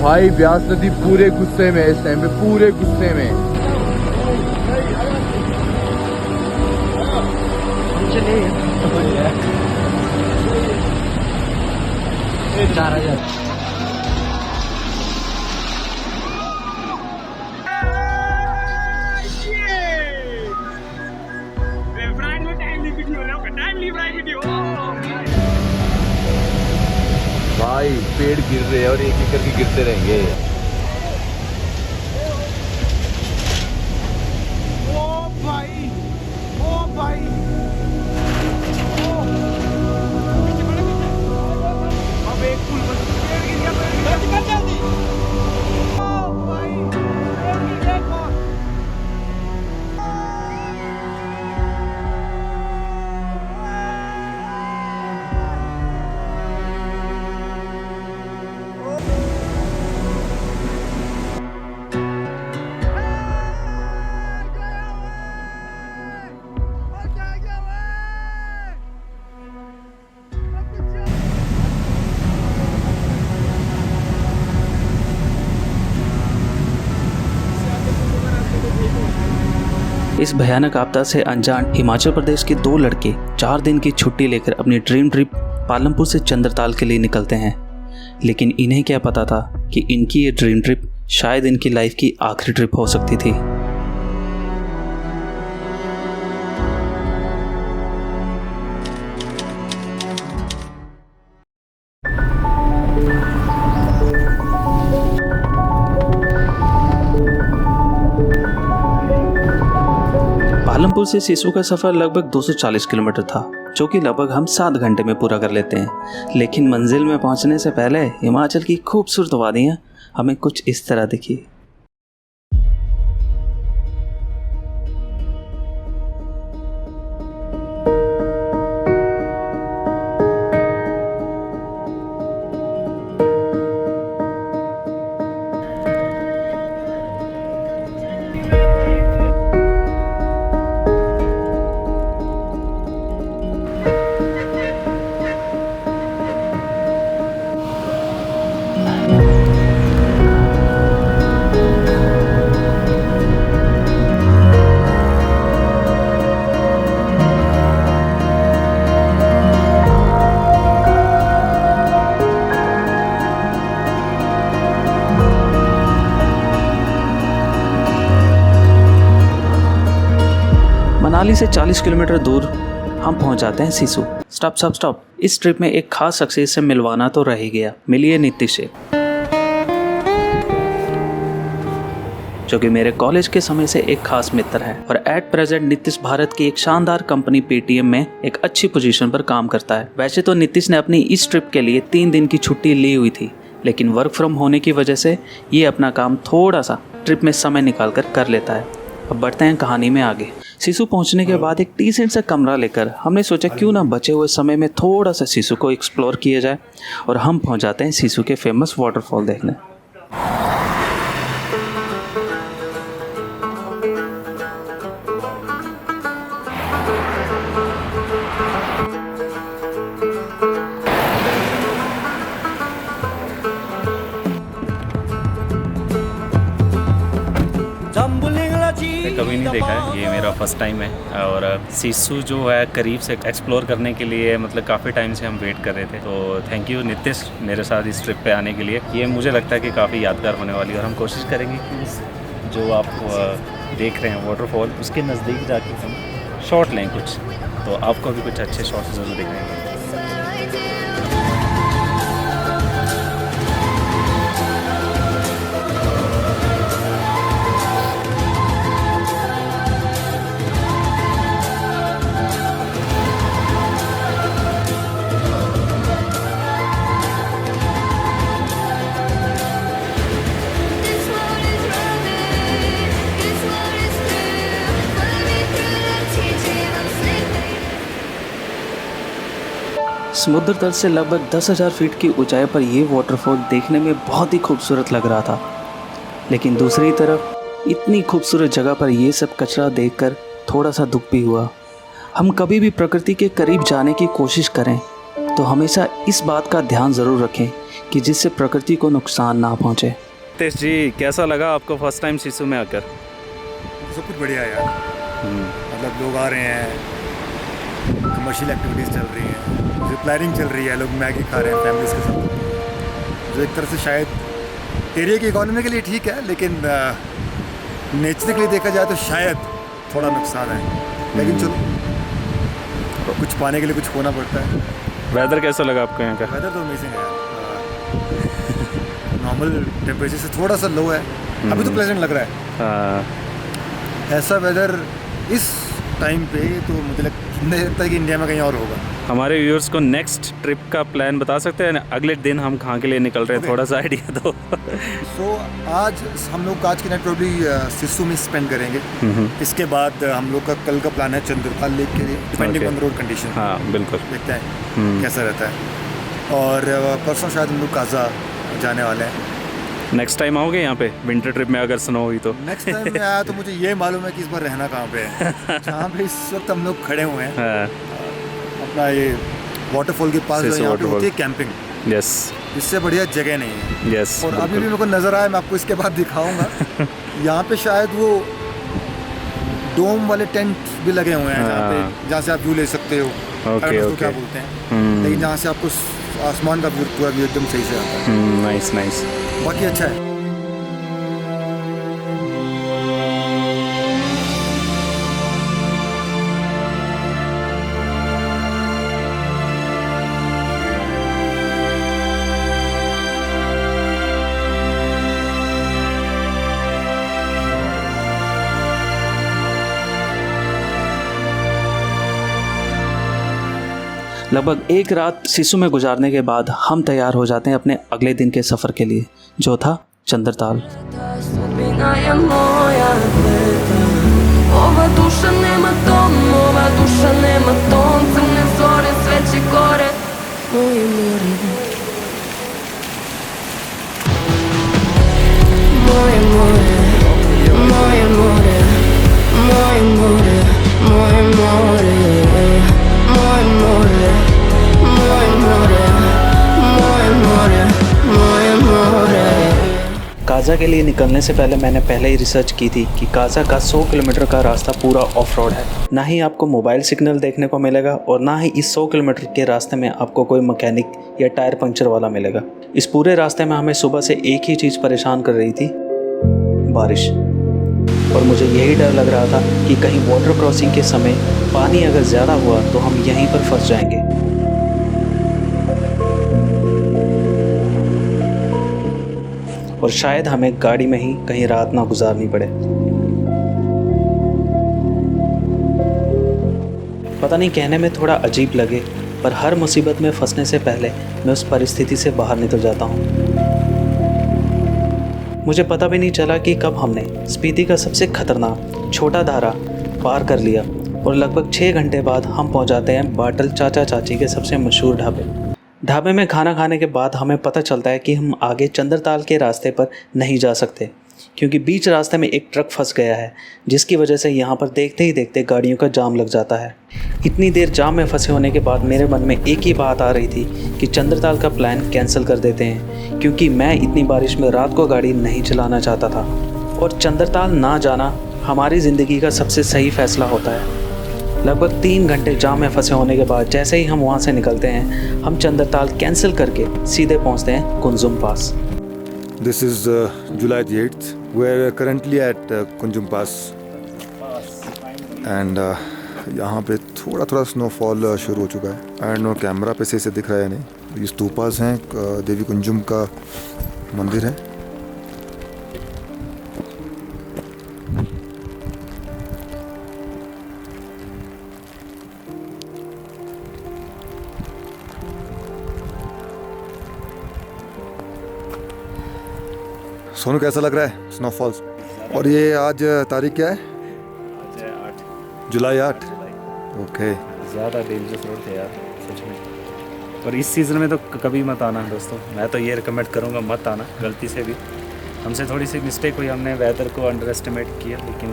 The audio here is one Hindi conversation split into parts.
भाई ब्यास नदी पूरे गुस्से में इस टाइम पे, पूरे गुस्से में। भाई पेड़ गिर रहे हैं और एक एक करके गिरते रहेंगे। ओ भाई, ओ भाई, अब एक पुल पर पेड़ गिर गया, पेड़ गिर गया जल्दी। ओ भाई, पेड़ गिर गया एक और। इस भयानक आपदा से अनजान हिमाचल प्रदेश के 2 लड़के 4 दिन की छुट्टी लेकर अपनी ड्रीम ट्रिप पालमपुर से चंद्रताल के लिए निकलते हैं। लेकिन इन्हें क्या पता था कि इनकी ये ड्रीम ट्रिप शायद इनकी लाइफ की आखिरी ट्रिप हो सकती थी। पालमपुर से सिसु का सफ़र लगभग 240 किलोमीटर था, जो कि लगभग हम 7 घंटे में पूरा कर लेते हैं। लेकिन मंजिल में पहुंचने से पहले हिमाचल की खूबसूरत वादियां हमें कुछ इस तरह दिखी। मनाली से 40 किलोमीटर दूर हम पहुंच जाते हैं सिसु। स्टॉप। इस ट्रिप में एक खास शख्सियत से मिलवाना तो रह ही गया। मिलिए नीतीश से, जो कि मेरे कॉलेज के समय से एक खास मित्र है और एट प्रेजेंट नीतीश भारत की एक शानदार कंपनी पेटीएम में एक अच्छी पोजीशन पर काम करता है। वैसे तो नीतीश ने अपनी इस ट्रिप के लिए 3 दिन की छुट्टी ली हुई थी, लेकिन वर्क फ्रॉम होने की वजह से ये अपना काम थोड़ा सा ट्रिप में समय निकाल कर लेता है। अब बढ़ते हैं कहानी में आगे। सिसु पहुंचने के बाद एक डिसेंट सा कमरा लेकर हमने सोचा क्यों ना बचे हुए समय में थोड़ा सा सिसु को एक्सप्लोर किया जाए, और हम पहुंच जाते हैं सिसु के फेमस वाटरफॉल देखने। कभी नहीं देखा है, ये मेरा फर्स्ट टाइम है। और सिसु जो है करीब से एक्सप्लोर करने के लिए मतलब काफ़ी टाइम से हम वेट कर रहे थे। तो थैंक यू नीतीश मेरे साथ इस ट्रिप पे आने के लिए। ये मुझे लगता है कि काफ़ी यादगार होने वाली है और हम कोशिश करेंगे कि जो आप देख रहे हैं वाटरफॉल उसके नज़दीक जाके हम शॉट लें कुछ, तो आपको भी कुछ अच्छे शॉट्स ज़रूर दिखाएंगे। समुद्र तल से लगभग 10,000 फीट की ऊंचाई पर यह वाटरफॉल देखने में बहुत ही खूबसूरत लग रहा था, लेकिन दूसरी तरफ इतनी खूबसूरत जगह पर यह सब कचरा देखकर थोड़ा सा दुख भी हुआ। हम कभी भी प्रकृति के करीब जाने की कोशिश करें तो हमेशा इस बात का ध्यान ज़रूर रखें कि जिससे प्रकृति को नुकसान ना पहुंचे। नितिश जी, कैसा लगा आपको फर्स्ट टाइम सिसु में आकर? सब कुछ बढ़िया है यार। मतलब लोग आ रहे हैं, कमर्शियल एक्टिविटीज़ चल रही हैं, जो प्लानिंग चल रही है, लोग मैगी खा रहे हैं फैमिलीज के साथ, जो एक तरह से शायद एरिया की इकोनॉमी के लिए ठीक है, लेकिन नेचर के लिए देखा जाए तो शायद थोड़ा नुकसान है। लेकिन चलो, कुछ पाने के लिए कुछ खोना पड़ता है। वेदर कैसा लगा आपको यहाँ का? वेदर तो अमेजिंग है यार। नॉर्मल टेम्परेचर से थोड़ा सा लो है, अभी तो प्लेजेंट लग रहा है। ऐसा वेदर इस टाइम पे तो मुझे लगता है कि इंडिया में कहीं और होगा। हमारे व्यूअर्स को नेक्स्ट ट्रिप का प्लान बता सकते हैं? अगले दिन हम कहाँ के लिए निकल रहे हैं, थोड़ा सा आइडिया दो। सो आज हम लोग आज की नाइट प्रॉब्ली सिसु में स्पेंड करेंगे। इसके बाद हम लोग का कल का प्लान है चंद्रताल लेक के लिए, डिपेंडिंग ऑन रोड कंडीशन। हाँ बिल्कुल, देखते हैं कैसा रहता है। और परसों शायद हम लोग काजा जाने वाले हैं। नेक्स्ट टाइम आओगे यहाँ पे विंटर ट्रिप में अगर स्नो हुई तो? नेक्स्ट टाइम मैं आया तो मुझे ये मालूम है कि इस बार रहना कहाँ पे है। जहाँ पे इस वक्त हम लोग खड़े हुए हैं, अपना ये वाटरफॉल के पास जो यहाँ पे होती है कैंपिंग। यस, इससे बढ़िया जगह नहीं है। यस, और अभी भी मेरे को नज़र आया, मैं आपको इसके बाद दिखाऊंगा। यहाँ पे शायद वो डोम वाले टेंट भी लगे हुए हैं जहाँ से आप व्यू ले सकते हो। ओके, क्या बोलते हैं, लेकिन जहाँ से आपको आसमान का पूरा व्यू एकदम सही से आता है। नाइस नाइस, बाकी अच्छा है। लगभग एक रात सिसु में गुजारने के बाद हम तैयार हो जाते हैं अपने अगले दिन के सफ़र के लिए, जो था चंद्रताल। काजा के लिए निकलने से पहले मैंने पहले ही रिसर्च की थी कि काजा का 100 किलोमीटर का रास्ता पूरा ऑफ रोड है। ना ही आपको मोबाइल सिग्नल देखने को मिलेगा और ना ही इस 100 किलोमीटर के रास्ते में आपको कोई मैकेनिक या टायर पंक्चर वाला मिलेगा। इस पूरे रास्ते में हमें सुबह से एक ही चीज़ परेशान कर रही थी, बारिश। और मुझे यही डर लग रहा था कि कहीं वाटर क्रॉसिंग के समय पानी अगर ज़्यादा हुआ तो हम यहीं पर फंस जाएंगे। और शायद हमें गाड़ी में ही कहीं रात ना गुजारनी पड़े। पता नहीं, कहने में थोड़ा अजीब लगे, पर हर मुसीबत में फंसने से पहले मैं उस परिस्थिति से बाहर निकल जाता हूँ। मुझे पता भी नहीं चला कि कब हमने स्पीति का सबसे खतरनाक छोटा धारा पार कर लिया और लगभग 6 घंटे बाद हम पहुँच जाते हैं बाटल चाचा चाची के सबसे मशहूर ढाबे में खाना खाने के बाद हमें पता चलता है कि हम आगे चंद्रताल के रास्ते पर नहीं जा सकते, क्योंकि बीच रास्ते में एक ट्रक फंस गया है, जिसकी वजह से यहाँ पर देखते ही देखते गाड़ियों का जाम लग जाता है। इतनी देर जाम में फंसे होने के बाद मेरे मन में एक ही बात आ रही थी कि चंद्रताल का प्लान कैंसिल कर देते हैं, क्योंकि मैं इतनी बारिश में रात को गाड़ी नहीं चलाना चाहता था। और चंद्रताल ना जाना हमारी ज़िंदगी का सबसे सही फैसला होता है। लगभग 3 घंटे जाम में फंसे होने के बाद जैसे ही हम वहाँ से निकलते हैं, हम चंद्रताल कैंसिल करके सीधे पहुँचते हैं कुंजुम पास। This is July the 8th. We're currently at Kunzum pass and यहाँ पे थोड़ा थोड़ा स्नोफॉल शुरू हो चुका है। एंड नो कैमरा पे सही से दिख रहा है नहीं। ये स्तूपास हैं, देवी कुंजुम का मंदिर है। सोनू कैसा लग रहा है स्नोफॉल्स? और ये आज तारीख क्या है? जुलाई 8। ओके, ज़्यादा डेंजरस रोड थे यार सच में। और इस सीज़न में तो कभी मत आना दोस्तों, मैं तो ये रिकमेंड करूँगा, मत आना गलती से भी। हमसे थोड़ी सी मिस्टेक हुई, हमने वेदर को अंडर एस्टिमेट किया, लेकिन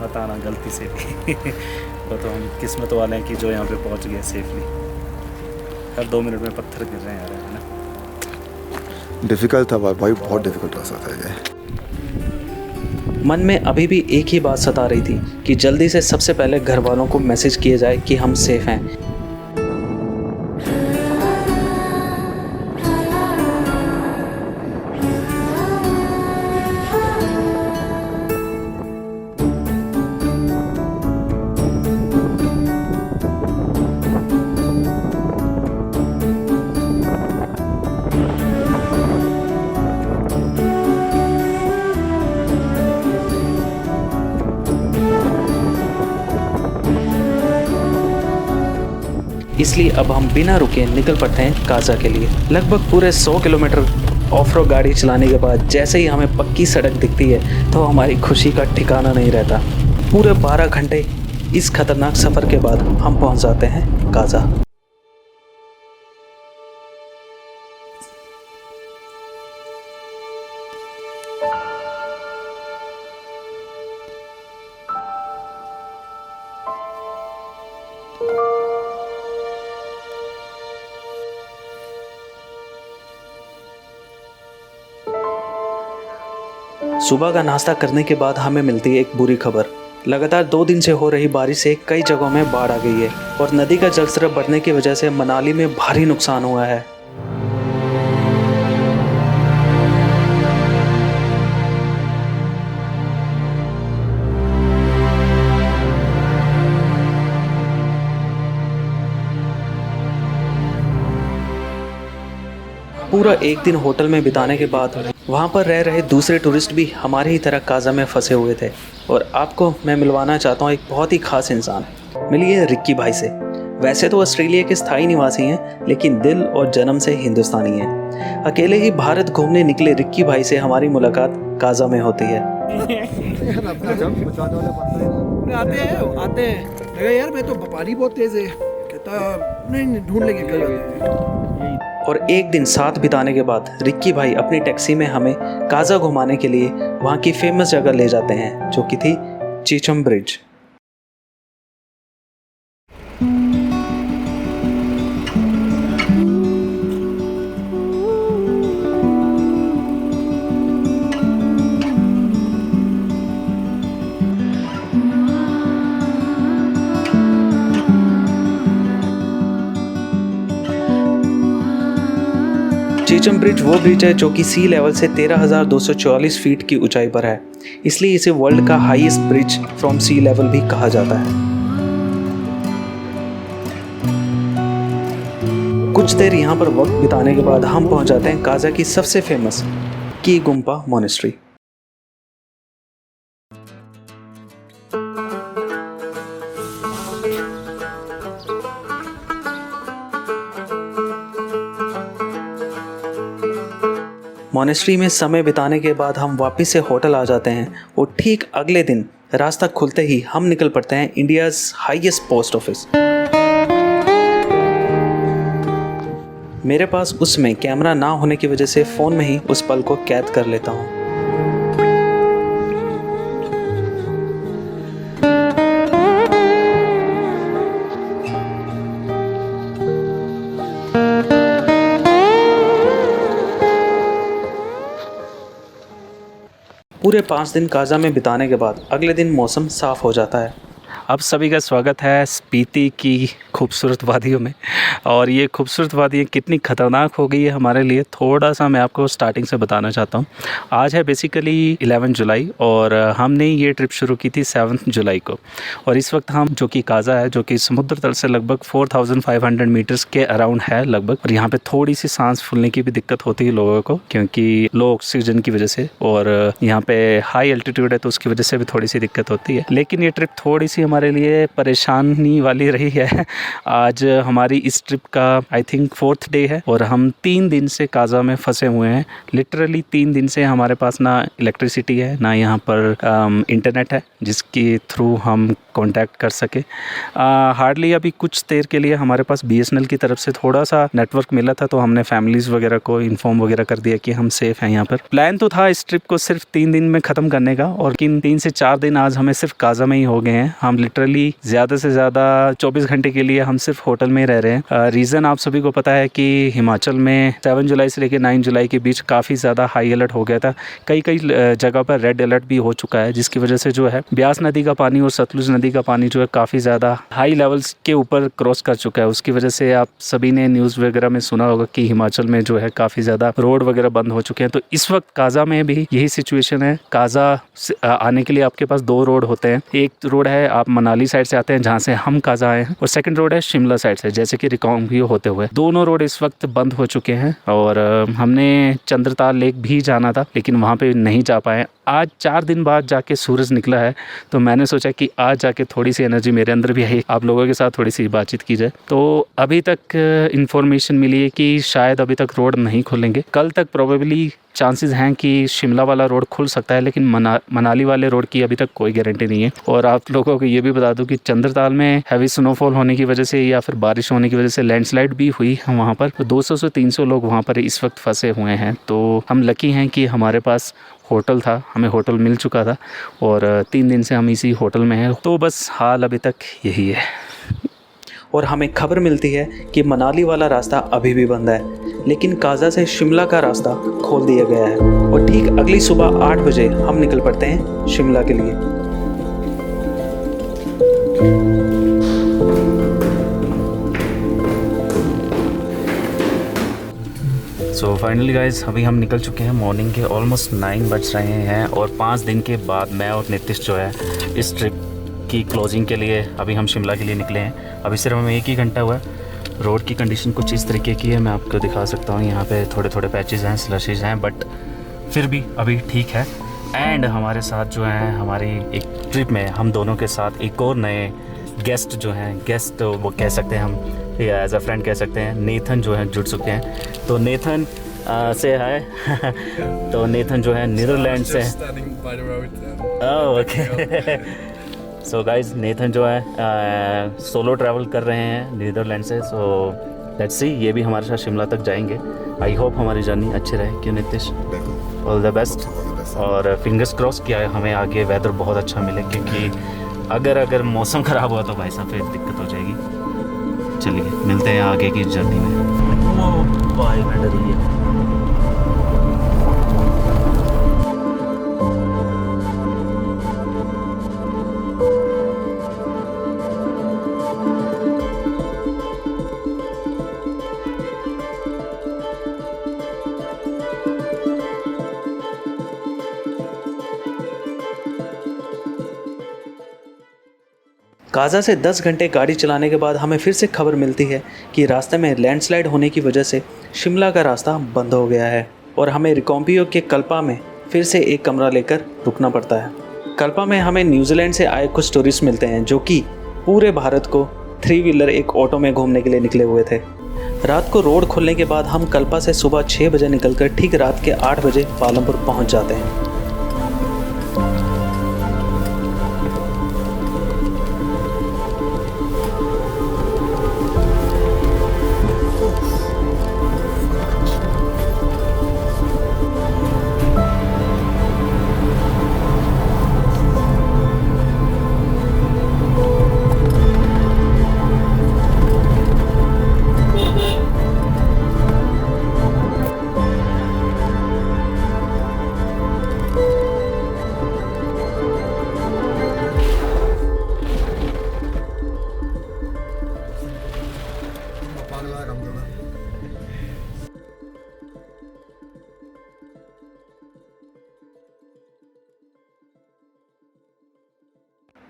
मत आना गलती से भी। वो तो हम किस्मत वाले हैं कि जो यहाँ पे पहुँच गए सेफली। हर 2 मिनट में पत्थर गिर रहे हैं यार, है ना। डिफ़िकल्ट था भाई, बहुत डिफ़िकल्ट रास्ता था ये। मन में अभी भी एक ही बात सता रही थी कि जल्दी से सबसे पहले घर वालों को मैसेज किया जाए कि हम सेफ हैं। इसलिए अब हम बिना रुके निकल पड़ते हैं गाज़ा के लिए। लगभग पूरे 100 किलोमीटर ऑफ रोड गाड़ी चलाने के बाद जैसे ही हमें पक्की सड़क दिखती है तो हमारी खुशी का ठिकाना नहीं रहता। पूरे 12 घंटे इस खतरनाक सफ़र के बाद हम पहुंच जाते हैं गाज़ा। सुबह का नाश्ता करने के बाद हमें मिलती है एक बुरी खबर। लगातार 2 दिन से हो रही बारिश से कई जगहों में बाढ़ आ गई है और नदी का जलस्तर बढ़ने की वजह से मनाली में भारी नुकसान हुआ है। पूरा एक दिन होटल में बिताने के बाद वहाँ पर रह रहे दूसरे टूरिस्ट भी हमारी ही तरह गाज़ा में फंसे हुए थे और आपको मैं मिलवाना चाहता हूँ एक बहुत ही खास इंसान। मिलिए रिक्की भाई से। वैसे तो ऑस्ट्रेलिया के स्थायी निवासी हैं लेकिन दिल और जन्म से हिंदुस्तानी हैं। अकेले ही भारत घूमने निकले रिक्की भाई से हमारी मुलाकात गाज़ा में होती है। आते हैं यार, मैं तो पानी बहुत तेज है, कहता नहीं ढूंढ लेंगे कल। और एक दिन साथ बिताने के बाद रिक्की भाई अपनी टैक्सी में हमें गाज़ा घुमाने के लिए वहाँ की फेमस जगह ले जाते हैं जो कि थी चीचम ब्रिज। चीचम ब्रिज वो ब्रिज है जो कि सी लेवल से 13,244 फीट की ऊंचाई पर है, इसलिए इसे वर्ल्ड का highest bridge from sea level भी कहा जाता है। कुछ देर यहाँ पर वक्त बिताने के बाद हम पहुँच जाते हैं गाज़ा की सबसे फेमस की गुम्पा मोनेस्ट्री। मोनेस्ट्री में समय बिताने के बाद हम वापस से होटल आ जाते हैं और ठीक अगले दिन रास्ता खुलते ही हम निकल पड़ते हैं इंडियाज़ हाईएस्ट पोस्ट ऑफिस। मेरे पास उसमें कैमरा ना होने की वजह से फ़ोन में ही उस पल को कैद कर लेता हूँ। पूरे 5 दिन गाज़ा में बिताने के बाद अगले दिन मौसम साफ़ हो जाता है। आप सभी का स्वागत है स्पीति की खूबसूरत वादियों में। और ये खूबसूरत वादियाँ कितनी ख़तरनाक हो गई है हमारे लिए, थोड़ा सा मैं आपको स्टार्टिंग से बताना चाहता हूँ। आज है बेसिकली 11 जुलाई और हमने ये ट्रिप शुरू की थी 7 जुलाई को। और इस वक्त हम जो कि गाज़ा है, जो कि समुद्र तल से लगभग 4500 मीटर्स के अराउंड है लगभग। और यहाँ पे थोड़ी सी सांस फूलने की भी दिक्कत होती है लोगों को, क्योंकि लो ऑक्सीजन की वजह से, और यहाँ पे हाई एल्टीट्यूड है तो उसकी वजह से भी थोड़ी सी दिक्कत होती है। लेकिन ये ट्रिप थोड़ी सी हमारे लिए परेशानी वाली रही है। आज हमारी इस ट्रिप का आई थिंक 4th डे है और हम 3 दिन से गाज़ा में फंसे हुए हैं। लिटरली 3 दिन से हमारे पास ना इलेक्ट्रिसिटी है, ना यहाँ पर इंटरनेट है जिसके थ्रू हम कांटेक्ट कर सके। हार्डली अभी कुछ देर के लिए हमारे पास BSNL की तरफ से थोड़ा सा नेटवर्क मिला था, तो हमने फैमिलीज़ वगैरह को इन्फॉर्म वगैरह कर दिया कि हम सेफ़ हैं यहाँ पर। प्लान तो था इस ट्रिप को सिर्फ 3 दिन में ख़त्म करने का, और 3 से 4 दिन आज हमें सिर्फ गाज़ा में ही हो गए हैं। हम लिटरली ज़्यादा से ज़्यादा 24 घंटे के लिए हम सिर्फ होटल में रह रहे हैं। रीज़न आप सभी को पता है कि हिमाचल में 7 जुलाई से लेकर 9 जुलाई के बीच काफ़ी ज़्यादा हाई अलर्ट हो गया था। कई जगह पर रेड अलर्ट भी हो चुका है, जिसकी वजह से जो है ब्यास नदी का पानी और सतलुज नदी का पानी जो है काफ़ी ज़्यादा हाई लेवल्स के ऊपर क्रॉस कर चुका है। उसकी वजह से आप सभी ने न्यूज़ वगैरह में सुना होगा कि हिमाचल में जो है काफ़ी ज़्यादा रोड वगैरह बंद हो चुके हैं। तो इस वक्त काज़ा में भी यही सिचुएशन है। काज़ा आने के लिए आपके पास 2 रोड होते हैं। एक रोड है आप मनाली साइड से आते हैं जहाँ से हम काज़ा आए हैं, और सेकंड रोड है शिमला साइड से जैसे कि रिकांगपिओ होते हुए। दोनों रोड इस वक्त बंद हो चुके हैं और हमने चंद्रताल लेक भी जाना था लेकिन वहाँ पे नहीं जा पाए। आज 4 दिन बाद जाके सूरज निकला है तो मैंने सोचा कि आज जाके थोड़ी सी एनर्जी मेरे अंदर भी आई, आप लोगों के साथ थोड़ी सी बातचीत की जाए। तो अभी तक इन्फॉर्मेशन मिली है कि शायद अभी तक रोड नहीं खुलेंगे। कल तक प्रोबेबली चांसेस हैं कि शिमला वाला रोड खुल सकता है, लेकिन मनाली वाले रोड की अभी तक कोई गारंटी नहीं है। और आप लोगों को ये भी बता दूं कि चंद्रताल में हैवी स्नोफॉल होने की वजह से या फिर बारिश होने की वजह से लैंडस्लाइड भी हुई है वहाँ पर। तो 200 से 300 लोग वहाँ पर इस वक्त फंसे हुए हैं। तो हम लकी हैं कि हमारे पास होटल था, हमें होटल मिल चुका था और 3 दिन से हम इसी होटल में हैं। तो बस हाल अभी तक यही है। और हमें खबर मिलती है कि मनाली वाला रास्ता अभी भी बंद है, लेकिन काज़ा से शिमला का रास्ता खोल दिया गया है। और ठीक अगली सुबह 8 बजे हम निकल पड़ते हैं शिमला के लिए। सो फाइनली गाइज अभी हम निकल चुके हैं। मॉर्निंग के ऑलमोस्ट 9 बज रहे हैं और 5 दिन के बाद मैं और नितिश जो है इस ट्रिप की क्लोजिंग के लिए अभी हम शिमला के लिए निकले हैं। अभी सिर्फ हमें 1 ही घंटा हुआ है। रोड की कंडीशन कुछ इस तरीके की है, मैं आपको दिखा सकता हूँ। यहाँ पे थोड़े थोड़े पैचेस हैं, स्लशेज हैं, बट फिर भी अभी ठीक है। एंड हमारे साथ जो है हमारी एक ट्रिप में हम दोनों के साथ एक और नए गेस्ट जो हैं, गेस्ट वो कह सकते हैं हम या एज अ फ्रेंड कह सकते हैं, नेथन जो है जुड़ चुके हैं। तो नेथन से हाय तो नेथन जो है नीदरलैंड से। ओके सो गाइज नेथन जो है सोलो ट्रैवल कर रहे हैं नीदरलैंड से। सो लेट्स सी ये भी हमारे साथ शिमला तक जाएंगे। आई होप हमारी जर्नी अच्छी रहे। क्यों नितिश? ऑल द बेस्ट और फिंगर्स क्रॉस किया हमें आगे वेदर बहुत अच्छा मिले, क्योंकि अगर मौसम ख़राब हुआ तो भाई साहब फिर दिक्कत हो जाएगी। चलिए मिलते हैं आगे की जर्नी में। भाई मैं डरी है। काज़ा से 10 घंटे गाड़ी चलाने के बाद हमें फिर से खबर मिलती है कि रास्ते में लैंडस्लाइड होने की वजह से शिमला का रास्ता बंद हो गया है और हमें रिकांगपिओ के कल्पा में फिर से एक कमरा लेकर रुकना पड़ता है। कल्पा में हमें न्यूजीलैंड से आए कुछ टूरिस्ट मिलते हैं जो कि पूरे भारत को 3 व्हीलर एक ऑटो में घूमने के लिए निकले हुए थे। रात को रोड खुलने के बाद हम कल्पा से सुबह 6 बजे निकलकर ठीक रात के 8 बजे पालमपुर पहुँच जाते हैं।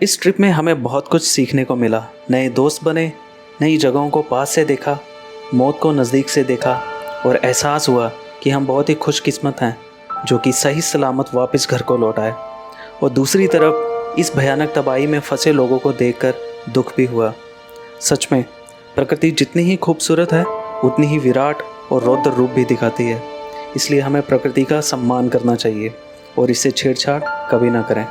इस ट्रिप में हमें बहुत कुछ सीखने को मिला। नए दोस्त बने, नई जगहों को पास से देखा, मौत को नज़दीक से देखा और एहसास हुआ कि हम बहुत ही खुशकिस्मत हैं जो कि सही सलामत वापस घर को लौट आए। और दूसरी तरफ इस भयानक तबाही में फंसे लोगों को देखकर दुख भी हुआ। सच में प्रकृति जितनी ही खूबसूरत है उतनी ही विराट और रौद्र रूप भी दिखाती है। इसलिए हमें प्रकृति का सम्मान करना चाहिए और इससे छेड़छाड़ कभी ना करें।